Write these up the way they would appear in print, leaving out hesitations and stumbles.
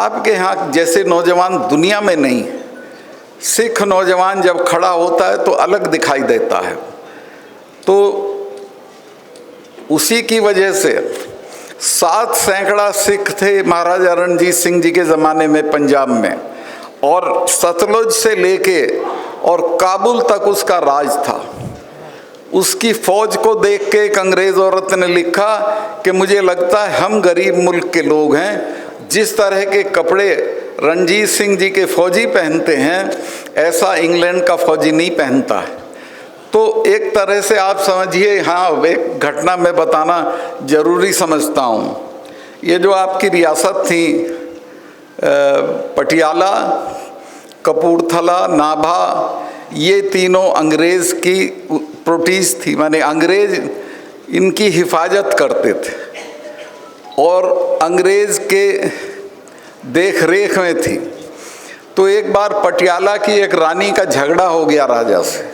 आपके यहाँ जैसे नौजवान दुनिया में नहीं, सिख नौजवान जब खड़ा होता है तो अलग दिखाई देता है। तो उसी की वजह से 7 सैकड़ा सिख थे महाराजा रणजीत सिंह जी के ज़माने में पंजाब में, और सतलुज से लेके और काबुल तक उसका राज था। उसकी फौज को देख के एक अंग्रेज़ औरत ने लिखा कि मुझे लगता है हम गरीब मुल्क के लोग हैं, जिस तरह के कपड़े रणजीत सिंह जी के फौजी पहनते हैं ऐसा इंग्लैंड का फौजी नहीं पहनता है। तो एक तरह से आप समझिए, हाँ, एक घटना मैं बताना ज़रूरी समझता हूँ। ये जो आपकी रियासत थी पटियाला, कपूरथला, नाभा, ये तीनों अंग्रेज़ की प्रोटीज थी, माने अंग्रेज़ इनकी हिफाजत करते थे और अंग्रेज़ के देख रेख में थी। तो एक बार पटियाला की एक रानी का झगड़ा हो गया राजा से।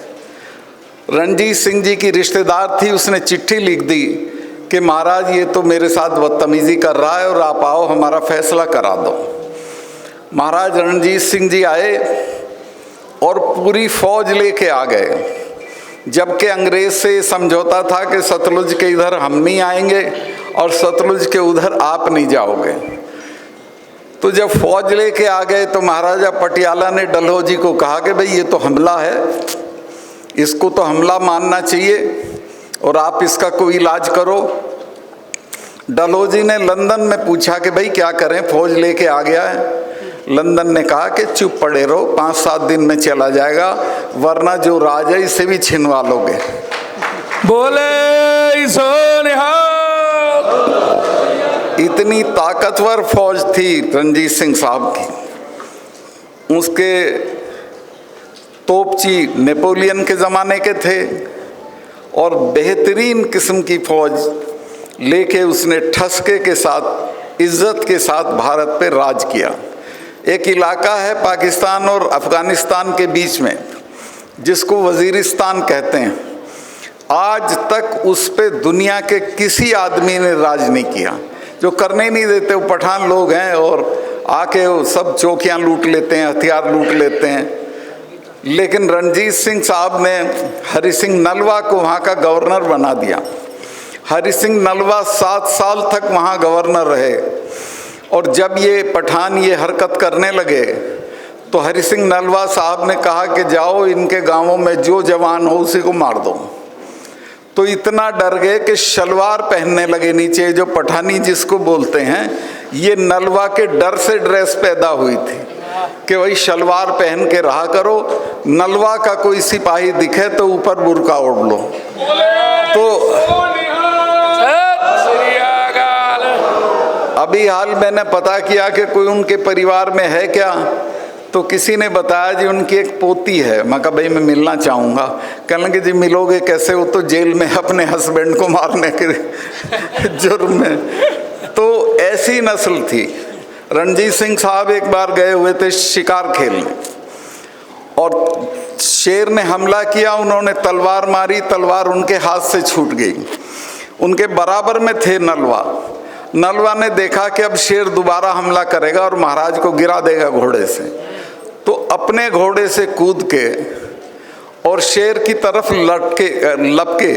रणजीत सिंह जी की रिश्तेदार थी, उसने चिट्ठी लिख दी कि महाराज ये तो मेरे साथ बदतमीज़ी कर रहा है और आप आओ हमारा फैसला करा दो। महाराज रणजीत सिंह जी आए और पूरी फौज लेके आ गए, जबकि अंग्रेज़ से समझौता था कि सतलुज के इधर हम नहीं आएंगे और सतलुज के उधर आप नहीं जाओगे। तो जब फौज लेके आ गए तो महाराजा पटियाला ने डलहौजी को कहा कि भाई ये तो हमला है, इसको तो हमला मानना चाहिए और आप इसका कोई इलाज करो। डलहौजी ने लंदन में पूछा कि भाई क्या करें, फौज लेके आ गया है। लंदन ने कहा कि चुप पड़े रहो, 5-7 दिन में चला जाएगा, वरना जो राज है इसे भी छिनवा लोगे। बोले सो निहाल। इतनी ताकतवर फौज थी रणजीत सिंह साहब की। उसके तोपची नेपोलियन के ज़माने के थे और बेहतरीन किस्म की फौज लेके उसने ठसके के साथ, इज्जत के साथ भारत पे राज किया। एक इलाका है पाकिस्तान और अफ़गानिस्तान के बीच में जिसको वज़ीरिस्तान कहते हैं, आज तक उस पे दुनिया के किसी आदमी ने राज नहीं किया। जो करने ही नहीं देते वो पठान लोग हैं और आके वो सब चौकियाँ लूट लेते हैं, हथियार लूट लेते हैं। लेकिन रणजीत सिंह साहब ने हरि सिंह नलवा को वहाँ का गवर्नर बना दिया। हरि सिंह नलवा 7 साल तक वहाँ गवर्नर रहे और जब ये पठान ये हरकत करने लगे तो हरि सिंह नलवा साहब ने कहा कि जाओ इनके गांवों में जो जवान हो उसी को मार दो। तो इतना डर गए कि शलवार पहनने लगे नीचे, जो पठानी जिसको बोलते हैं, ये नलवा के डर से ड्रेस पैदा हुई थी कि वही शलवार पहन के रहा करो, नलवा का कोई सिपाही दिखे तो ऊपर बुर्का ओढ़ लो। तो अभी हाल मैंने पता किया कि कोई उनके परिवार में है क्या, तो किसी ने बताया जी उनकी एक पोती है। मैं कहा भाई मैं मिलना चाहूँगा। कहने लगे जी मिलोगे कैसे, वो तो जेल में अपने हस्बैंड को मारने के जुर्म में। तो ऐसी नस्ल थी। रणजीत सिंह साहब एक बार गए हुए थे शिकार खेलने और शेर ने हमला किया, उन्होंने तलवार मारी, तलवार उनके हाथ से छूट गई। उनके बराबर में थे नलवा। नलवा ने देखा कि अब शेर दोबारा हमला करेगा और महाराज को गिरा देगा घोड़े से, तो अपने घोड़े से कूद के और शेर की तरफ लपके।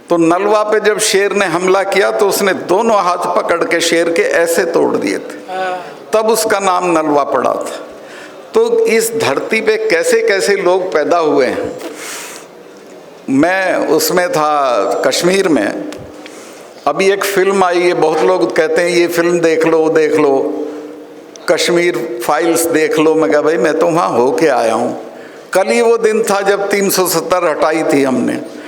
तो नलवा पे जब शेर ने हमला किया तो उसने दोनों हाथ पकड़ के शेर के ऐसे तोड़ दिए थे, तब उसका नाम नलवा पड़ा था। तो इस धरती पे कैसे कैसे लोग पैदा हुए हैं। मैं उसमें था कश्मीर में, अभी एक फिल्म आई है, बहुत लोग कहते हैं ये फिल्म देख लो देख लो, कश्मीर फाइल्स देख लो। मैं कहा भाई मैं तो वहाँ होके आया हूँ। कल ही वो दिन था जब 370 हटाई थी हमने।